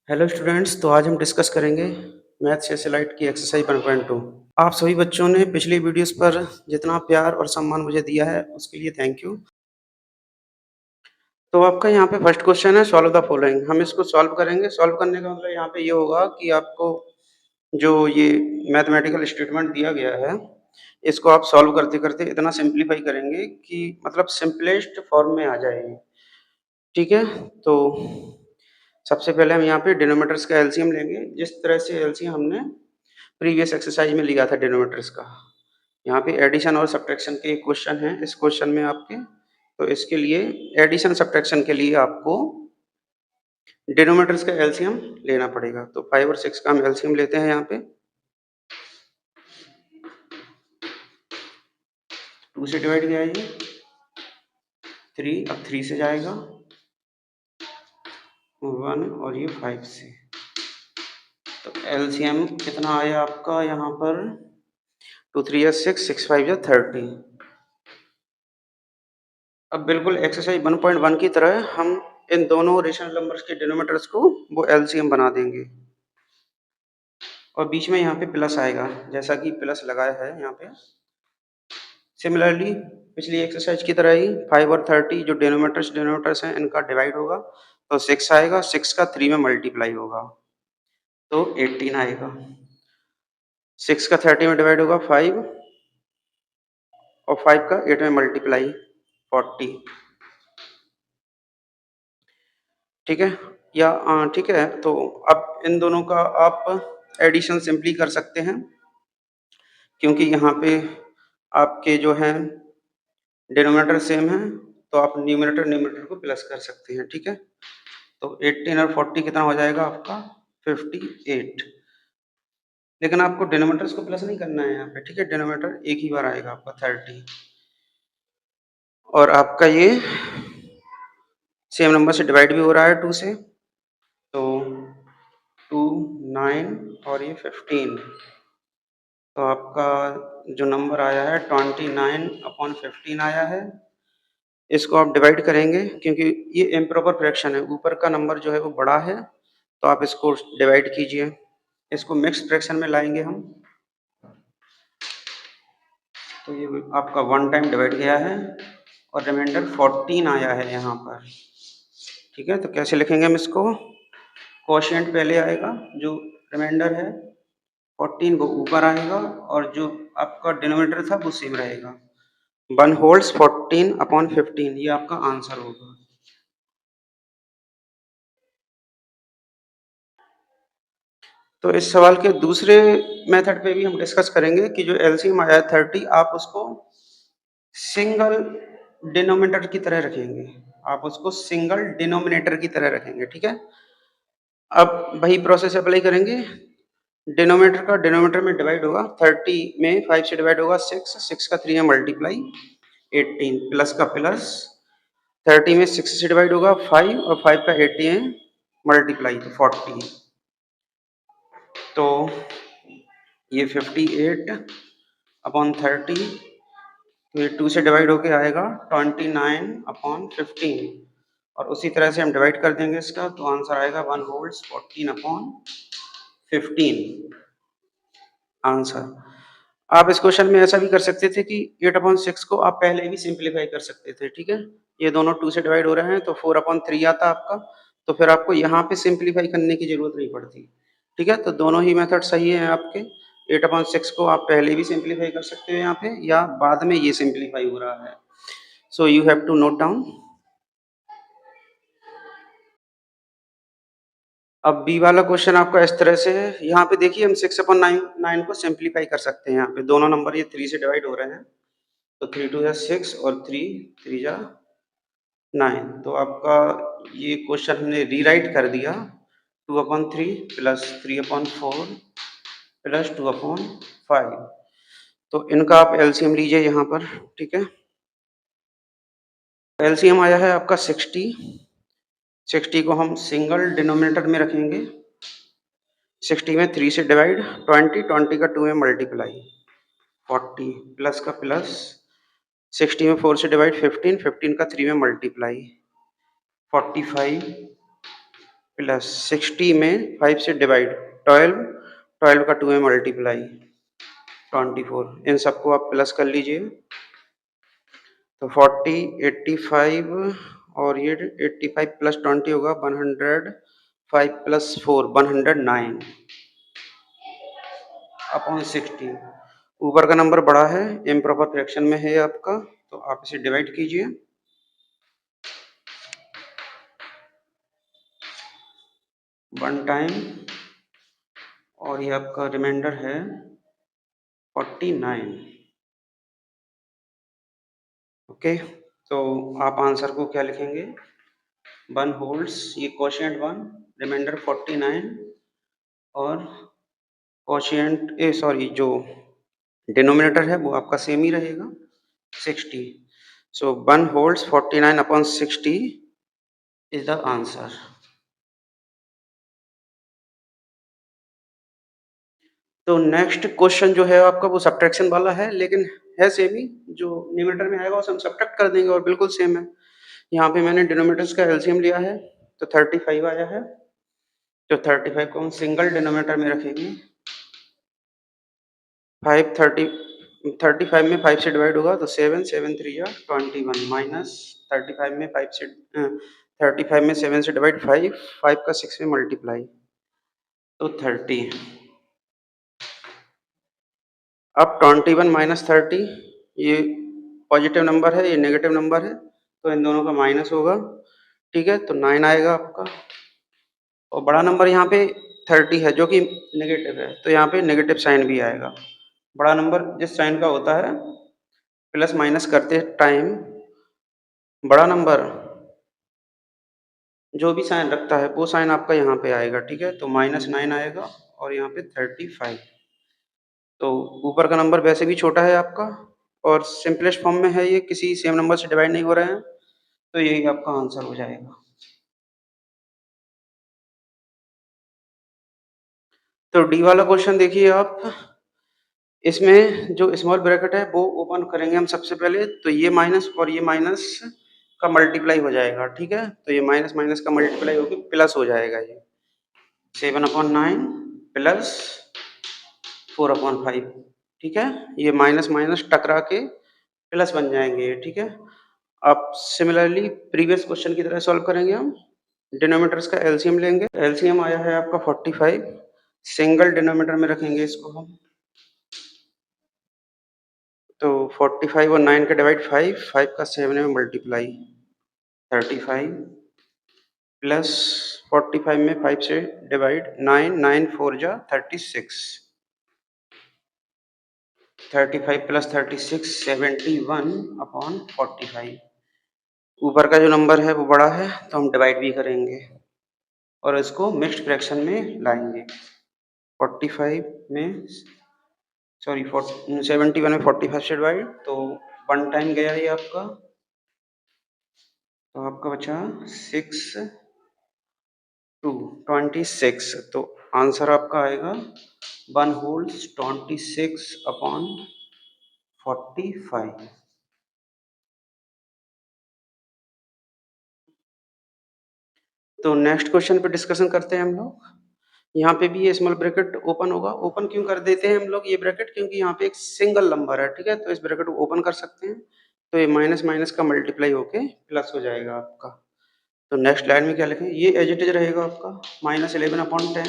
Hello students, तो आज हम डिस्कस करेंगे मैथ्स एसएलआइट की एक्सरसाइज 1.2। आप सभी बच्चों ने पिछली वीडियोस पर जितना प्यार और सम्मान मुझे दिया है उसके लिए थैंक यू। तो आपका यहाँ पे फर्स्ट क्वेश्चन है, सॉल्व द फॉलोइंग। हम इसको सॉल्व करेंगे। सॉल्व करने का मतलब यहाँ पे ये होगा कि आपको जो ये मैथमेटिकल स्टेटमेंट दिया गया है इसको आप सॉल्व करते करते इतना सिंप्लीफाई करेंगे कि मतलब सिंपलेस्ट फॉर्म में आ जाएगी। ठीक है, तो सबसे पहले हम यहाँ पे डिनोमिनेटर्स का एलसीएम लेंगे, जिस तरह से एलसीएम हमने प्रीवियस एक्सरसाइज में लिया था डिनोमिनेटर्स का। यहाँ पे एडिशन और सब्ट्रैक्शन के क्वेश्चन है इस क्वेश्चन में आपके, तो इसके लिए एडिशन सब्ट्रैक्शन के लिए आपको डिनोमिनेटर्स का एलसीएम लेना पड़ेगा। तो 5 और 6 का हम एलसीएम लेते हैं। यहाँ पे 2 से डिवाइड किया ये 3, अब 3 से जाएगा 1 और ये 5 से। तो एलसीएम कितना आया आपका यहाँ पर 2 3 या 6, 6 5 या 30। अब बिल्कुल एक्सरसाइज 1.1 की तरह हम इन दोनों रेशनल नंबर्स के डिनोमिनेटर्स को वो एलसीएम बना देंगे और बीच में यहाँ पे प्लस आएगा, जैसा कि प्लस लगाया है यहाँ पे। सिमिलरली पिछली एक्सरसाइज की तरह ही 5 और 30 जो डिनोमिनेटर्स हैं इनका डिवाइड होगा, तो 6 आएगा, 6 का 3 में मल्टीप्लाई होगा तो 18 आएगा। 6 का 30 में डिवाइड होगा 5 और 5 का 8 में मल्टीप्लाई 40। ठीक है, या ठीक है, तो अब इन दोनों का आप एडिशन सिंपली कर सकते हैं, क्योंकि यहाँ पे आपके जो है डिनोमिनेटर सेम है, तो आप न्यूमरेटर को प्लस कर सकते हैं। ठीक है, तो 18 और 40 कितना हो जाएगा आपका 58। लेकिन आपको डिनोमिनेटर्स को प्लस नहीं करना है यहाँ पे। ठीक है, डिनोमिनेटर एक ही बार आएगा आपका 30, और आपका ये सेम नंबर से डिवाइड भी हो रहा है 2 से, तो 2 9 और ये 15। तो आपका जो नंबर आया है 29/15 आया है। इसको आप डिवाइड करेंगे, क्योंकि ये इम्प्रॉपर फ्रैक्शन है, ऊपर का नंबर जो है वो बड़ा है, तो आप इसको डिवाइड कीजिए। इसको मिक्स फ्रैक्शन में लाएंगे हम, तो ये आपका 1 टाइम डिवाइड गया है और रिमाइंडर 14 आया है यहाँ पर। ठीक है, तो कैसे लिखेंगे हम इसको? कोशिएंट पहले आएगा, जो रिमाइंडर है 14 वो ऊपर आएगा, और जो आपका डिनोमिनेटर था वो सेम रहेगा। 1 होल्स 14/15, ये आपका आंसर होगा। तो इस सवाल के दूसरे मेथड पे भी हम डिस्कस करेंगे कि जो एलसीएम आया है 30, आप उसको सिंगल डिनोमिनेटर की तरह रखेंगे। आप उसको सिंगल डिनोमिनेटर की तरह रखेंगे। ठीक है, अब वही प्रोसेस अप्लाई करेंगे। डिनोमिनेटर का डिनोमिनेटर में डिवाइड होगा, 30 में 5 से डिवाइड होगा 6, 6 का 3 में मल्टीप्लाई 18, प्लस का प्लस 30 में 6 से डिवाइड होगा 5 और 5 का 80 है मल्टीप्लाई, तो 40। तो ये 58/30, तो ये 2 से डिवाइड होके आएगा 29/15, और उसी तरह से हम डिवाइड कर देंगे इसका, तो आंसर आएगा 1 होल्स 14/15 आंसर। आप इस क्वेश्चन में ऐसा भी कर सकते थे कि 8/6 को आप पहले भी सिंप्लीफाई कर सकते थे। ठीक है, ये दोनों 2 से डिवाइड हो रहे हैं, तो 4/3 आता आपका, तो फिर आपको यहाँ पे सिंप्लीफाई करने की जरूरत नहीं पड़ती। ठीक है, तो दोनों ही मेथड सही है आपके। 8/6 को आप पहले भी सिंप्लीफाई कर सकते हो यहाँ पे, या बाद में ये सिंप्लीफाई हो रहा है। So you have to note down. अब बी वाला क्वेश्चन आपका इस तरह से है। यहाँ पे देखिए हम 6/9 को सिंप्लीफाई कर सकते हैं। यहाँ पे दोनों नंबर ये 3 से डिवाइड हो रहे हैं, तो 3 2 जा 6 और 3 3 जा 9। तो आपका ये क्वेश्चन हमने रीराइट कर दिया, 2/3 प्लस 3/4 प्लस 2/5। तो इनका आप एलसीएम लीजिए यहाँ पर। ठीक है, एलसीएम आया है आपका 60। 60 को हम सिंगल डिनोमिनेटर में रखेंगे। 60 में 3 से डिवाइड 20, 20 का 2 में मल्टीप्लाई 40, प्लस का प्लस 60 में 4 से डिवाइड 15, 15 का 3 में मल्टीप्लाई 45, प्लस 60 में 5 से डिवाइड 12, 12 का 2 में मल्टीप्लाई 24, इन सबको आप प्लस कर लीजिए। तो 40, 85 और ये 85 प्लस 20 होगा 105 प्लस 4 109 अपॉन 60। ऊपर का नंबर बड़ा है, इम्प्रॉपर फ्रैक्शन में है आपका, तो आप इसे डिवाइड कीजिए। 1 टाइम और ये आपका रिमाइंडर है 49। ओके, तो आप आंसर को क्या लिखेंगे? 1 होल्ड्स, ये कोशिएंट 1, रिमाइंडर 49 और कोशिएंट सॉरी जो डिनोमिनेटर है वो आपका सेम ही रहेगा 60। सो 1 holds 49 upon 60 is the answer. तो नेक्स्ट क्वेश्चन जो है आपका वो सब्ट्रैक्शन वाला है, लेकिन है सेम ही। जो न्यूमरेटर में आएगा उसे हम सब्ट्रैक्ट कर देंगे और बिल्कुल सेम है। यहाँ पे मैंने डिनोमिनेटर्स का एलसीएम लिया है, तो 35 आया है। तो 35 को हम सिंगल डिनोमिनेटर में रखेंगे। 35 में 5 से डिवाइड होगा तो 7, 7 3 या 21 माइनस 35 में 5 से 35 में 7 से डिवाइड 5, 5 का 6 में मल्टीप्लाई तो 30। अब 21 माइनस 30, ये पॉजिटिव नंबर है, ये नेगेटिव नंबर है, तो इन दोनों का माइनस होगा। ठीक है, तो 9 आएगा आपका। और बड़ा नंबर यहाँ पे 30 है जो कि नेगेटिव है, तो यहाँ पे नेगेटिव साइन भी आएगा। बड़ा नंबर जिस साइन का होता है प्लस माइनस करते टाइम, बड़ा नंबर जो भी साइन रखता है वो साइन आपका यहाँ पे आएगा। ठीक है, तो -9 आएगा और यहाँ पे 35। तो ऊपर का नंबर वैसे भी छोटा है आपका और सिंपलेस्ट फॉर्म में है, ये किसी सेम नंबर से डिवाइड नहीं हो रहे हैं, तो यही आपका आंसर हो जाएगा। तो डी वाला क्वेश्चन देखिए आप, इसमें जो स्मॉल ब्रैकेट है वो ओपन करेंगे हम सबसे पहले, तो ये माइनस और ये माइनस का मल्टीप्लाई हो जाएगा। ठीक है, तो ये माइनस माइनस का मल्टीप्लाई होकर प्लस हो जाएगा। ये 7/9 प्लस 4/5। ठीक है, ये माइनस माइनस टकरा के प्लस बन जाएंगे। ठीक है, अब सिमिलरली प्रीवियस क्वेश्चन की तरह सॉल्व करेंगे हम। डिनोमिनेटर्स का एलसीएम लेंगे। एलसीएम आया है आपका 45, सिंगल डिनोमिनेटर में रखेंगे इसको हम। तो 45 और 9 का डिवाइड 5, 5 का 7 में मल्टीप्लाई 35 प्लस 45 में 5 से डिवाइड 9, 9 4 जा 36, 35 प्लस 36 71/45। ऊपर का जो नंबर है वो बड़ा है, तो हम डिवाइड भी करेंगे और इसको मिक्स्ड फ्रैक्शन में लाएंगे। 45 में सॉरी 71 में 45 से डिवाइड, तो 1 टाइम गया ये आपका, तो आपका बचा 6 2 26। तो आंसर आपका आएगा 1 होल्स 26/45। तो नेक्स्ट क्वेश्चन पे डिस्कशन करते हैं हम लोग। यहाँ पे भी ये स्मॉल ब्रैकेट ओपन होगा। ओपन क्यों कर देते हैं हम लोग ये ब्रैकेट? क्योंकि यहाँ पे एक सिंगल नंबर है। ठीक है, तो इस ब्रैकेट को ओपन कर सकते हैं, तो ये माइनस माइनस का मल्टीप्लाई होके प्लस हो जाएगा आपका। तो नेक्स्ट लाइन में क्या लिखें? ये एज इट इज रहेगा आपका -11/10,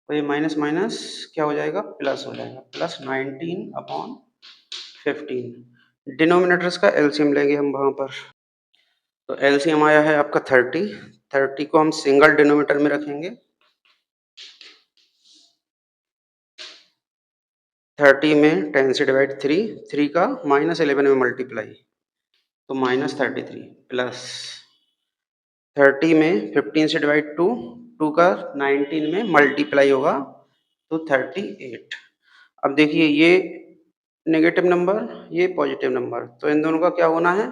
और ये माइनस माइनस क्या हो जाएगा? प्लस हो जाएगा, प्लस 19/15। डिनोमिनेटर्स का एलसीएम लेंगे हम वहां पर। तो एलसीएम आया है आपका 30, 30 को हम सिंगल डिनोमिनेटर में रखेंगे। 30 में 10 से डिवाइड 3, 3 का -11 में मल्टीप्लाई तो -33 प्लस 30 में 15 से डिवाइड 2, 2 का 19 में मल्टीप्लाई होगा तो 38। अब देखिए ये नेगेटिव नंबर, ये पॉजिटिव नंबर, तो इन दोनों का क्या होना है?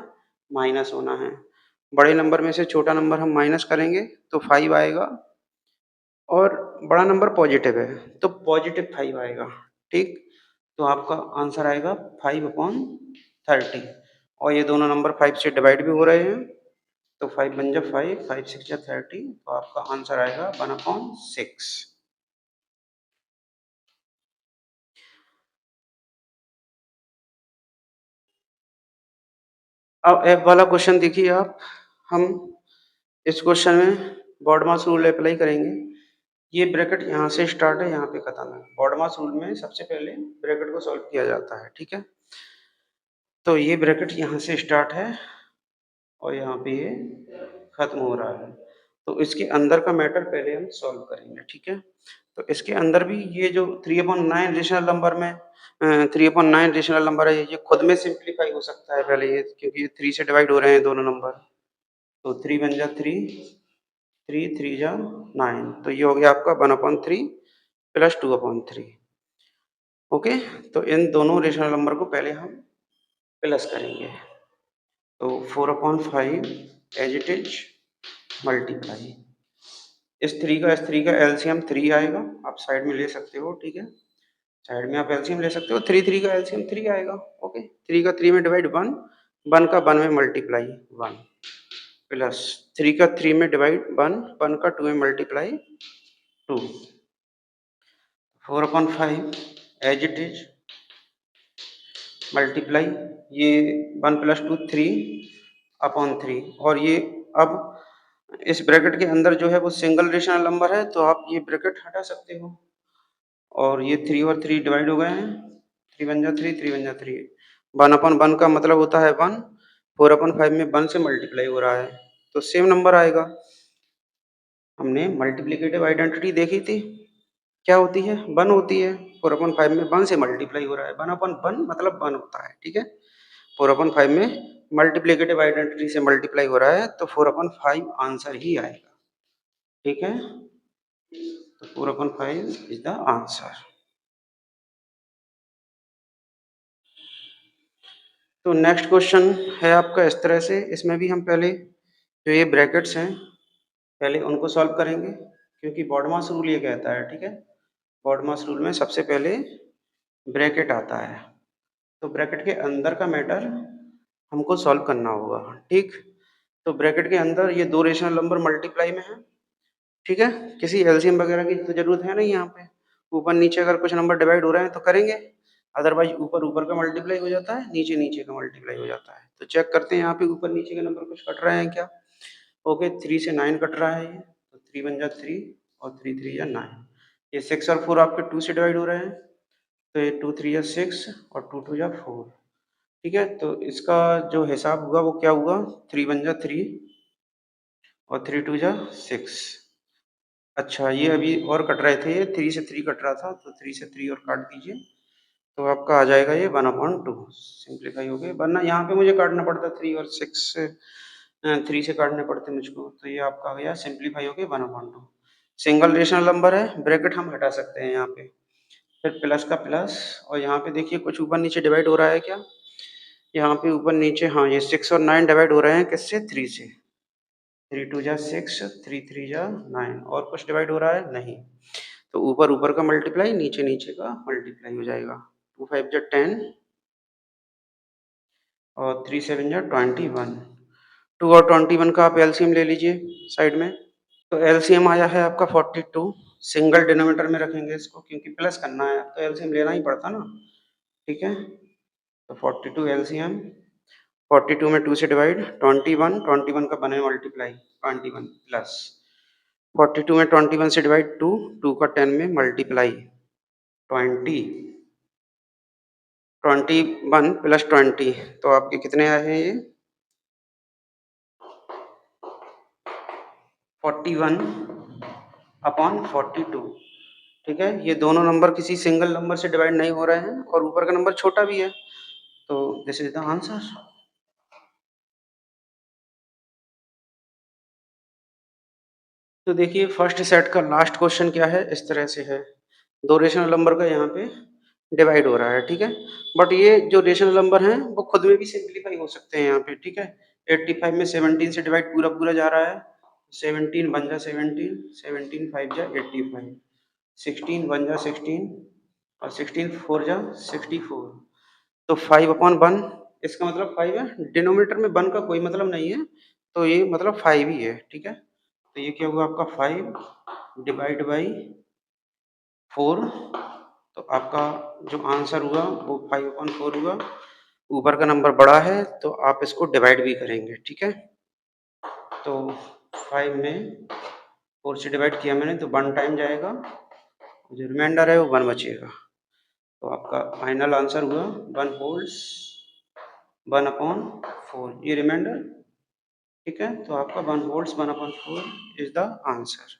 माइनस होना है। बड़े नंबर में से छोटा नंबर हम माइनस करेंगे तो 5 आएगा, और बड़ा नंबर पॉजिटिव है तो +5 आएगा। ठीक, तो आपका आंसर आएगा 5/30, और ये दोनों नंबर 5 से डिवाइड भी हो रहे हैं, तो 5 बन जा 5, 5 6 जा 30, तो आपका आंसर आएगा 1/6। अब F वाला क्वेश्चन देखिए आप, हम इस क्वेश्चन में बॉडमास रूल अप्लाई करेंगे। ये ब्रैकेट यहाँ से स्टार्ट है, यहाँ पे खत्म है। बॉडमास रूल में सबसे पहले ब्रैकेट को सॉल्व किया जाता है, ठीक है। तो ये ब्रैकेट यहाँ से स्टार्ट है और यहाँ पे ये खत्म हो रहा है। तो इसके अंदर का मैटर पहले हम सॉल्व करेंगे, ठीक है। तो इसके अंदर भी ये जो 3/9 रेशनल नंबर में 3/9 रेशनल नंबर है, ये खुद में सिंप्लीफाई हो सकता है पहले ये, क्योंकि ये 3 से डिवाइड हो रहे हैं दोनों नंबर। तो 3 बन जा 3, 3 3 जा 9, तो ये हो गया आपका 1/3 प्लस 2/3। ओके, तो इन दोनों रेशनल नंबर को पहले हम प्लस करेंगे। तो 4/5 एज इट इज मल्टीप्लाई, इस 3 का एलसीएम 3 आएगा, आप साइड में ले सकते हो, ठीक है। साइड में आप एलसीएम ले सकते हो, 3 का एलसीएम 3 आएगा। ओके, 3 का 3 में डिवाइड 1, 1 का 1 में मल्टीप्लाई 1, प्लस 3 का 3 में डिवाइड 1, 1 का 2 में multiply 2, 4/5 as it is multiply, ये 1 + 2 3/3, और ये अब इस ब्रैकेट के अंदर जो है वो सिंगल रेशनल नंबर है, तो आप ये ब्रैकेट हटा सकते हो, और ये 3 और 3 डिवाइड हो गए हैं, 3 बन जा 3, 3 बन जा 3, 1/1 का मतलब होता है 1, 4/5 में 1 से मल्टीप्लाई हो रहा है, तो सेम नंबर आएगा। हमने मल्टीप्लिकेटिव आइडेंटिटी देखी थी, क्या होती है, 1 होती है। 4/5 में 1 से मल्टीप्लाई हो रहा है, 1/1 मतलब 1 होता है, ठीक है। 4/5 में मल्टीप्लिकेटिव आइडेंटिटी से मल्टीप्लाई हो रहा है, तो 4/5 आंसर ही आएगा, ठीक है। तो 4/5 इज द आंसर। तो नेक्स्ट क्वेश्चन है आपका इस तरह से, इसमें भी हम पहले जो ये ब्रैकेट्स हैं पहले उनको सॉल्व करेंगे, क्योंकि बॉडमास रूल ये कहता है, ठीक है। बॉडमास रूल में सबसे पहले ब्रैकेट आता है, तो ब्रैकेट के अंदर का मैटर हमको सॉल्व करना होगा, ठीक। तो ब्रैकेट के अंदर ये दो रेशनल नंबर मल्टीप्लाई में है, ठीक है। किसी एलसीएम वगैरह की तो जरूरत है नहीं यहाँ पे, ऊपर नीचे अगर कुछ नंबर डिवाइड हो रहे हैं तो करेंगे, अदरवाइज ऊपर ऊपर का मल्टीप्लाई हो जाता है, नीचे नीचे का मल्टीप्लाई हो जाता है। तो चेक करते हैं यहाँ पे ऊपर नीचे के नंबर कुछ कट रहे हैं क्या। ओके, 3 से 9 कट रहा है ये, तो 3 बन जा 3 और 3 3 जा 9, ये 6 और 4 आपके 2 से डिवाइड हो रहे हैं, तो ये 2 3 जा 6 और 2 2 जा 4, ठीक है। तो इसका जो हिसाब हुआ वो क्या हुआ, 3 बन जा 3 और 3 2 जा 6। अच्छा, ये अभी और कट रहे थे, ये 3 से 3 कट रहा था, तो 3 से 3 और काट दीजिए, तो आपका आ जाएगा ये 1/2, सिंप्लीफाई हो गए, वरना यहाँ पे मुझे काटना पड़ता 3 और 6 से, 3 से काटने पड़ते मुझको, तो ये आपका आ गया सिंप्लीफाई हो गए 1/2। सिंगल रेशनल नंबर है, ब्रैकेट हम हटा सकते हैं यहाँ पे, फिर प्लस का प्लस, और यहाँ पे देखिए कुछ ऊपर नीचे डिवाइड हो रहा है क्या, यहाँ पे ऊपर नीचे, हाँ, ये 6 और 9 डिवाइड हो रहे हैं किससे, 3 से, 3 2 जा 6, 3 3 जा 9, और कुछ डिवाइड हो रहा है नहीं, तो ऊपर ऊपर का मल्टीप्लाई, नीचे नीचे का मल्टीप्लाई हो जाएगा। 2 5 जा 10 और 3 7 जा 21, 2 और 21 का आप एलसीएम ले लीजिए साइड में, तो एलसीएम आया है आपका 42, सिंगल डिनोमिनेटर में रखेंगे इसको, क्योंकि प्लस करना है तो एलसीएम लेना ही पड़ता ना, ठीक है। तो 42 एलसीएम, 42 में 2 से डिवाइड, 21, 21 का बने मल्टीप्लाई 21, प्लस 42 में 21 से डिवाइड 2, 2 का 10 में मल्टीप्लाई 20, 21 प्लस 20, तो आपके कितने आए हैं ये 41/42, ठीक है। ये दोनों नंबर किसी सिंगल नंबर से डिवाइड नहीं हो रहे हैं, और ऊपर का नंबर छोटा भी है, तो दिस इज द आंसर। तो देखिए फर्स्ट सेट का लास्ट क्वेश्चन क्या है, इस तरह से है, दो रेशनल नंबर का यहाँ पे डिवाइड हो रहा है, ठीक है। बट ये जो रेशनल नंबर हैं वो खुद में भी सिंप्लीफाई हो सकते हैं यहाँ पे, ठीक है। 85 में 17 से डिवाइड पूरा पूरा जा रहा है, 17 बन जा 17, 17 5 जा 85, 16 बन जा 16 और 16 4 जा 64, तो 5/1, इसका मतलब 5 है, डिनोमिनेटर में 1 का कोई मतलब नहीं है, तो ये मतलब 5 ही है, ठीक है? तो ये क्या हुआ आपका 5 डिवाइड बाई 4, तो आपका जो आंसर हुआ वो 5/4 हुआ। ऊपर का नंबर बड़ा है तो आप इसको डिवाइड भी करेंगे, ठीक है? तो 5 में 4 से डिवाइड किया मैंने तो 1 टाइम जाएगा, जो रिमाइंडर है वो 1 बचेगा। तो आपका फाइनल आंसर हुआ 1 होल्स 1/4, ये रिमाइंडर, ठीक है? तो आपका 1 होल्स 1/4 इज़ द आंसर।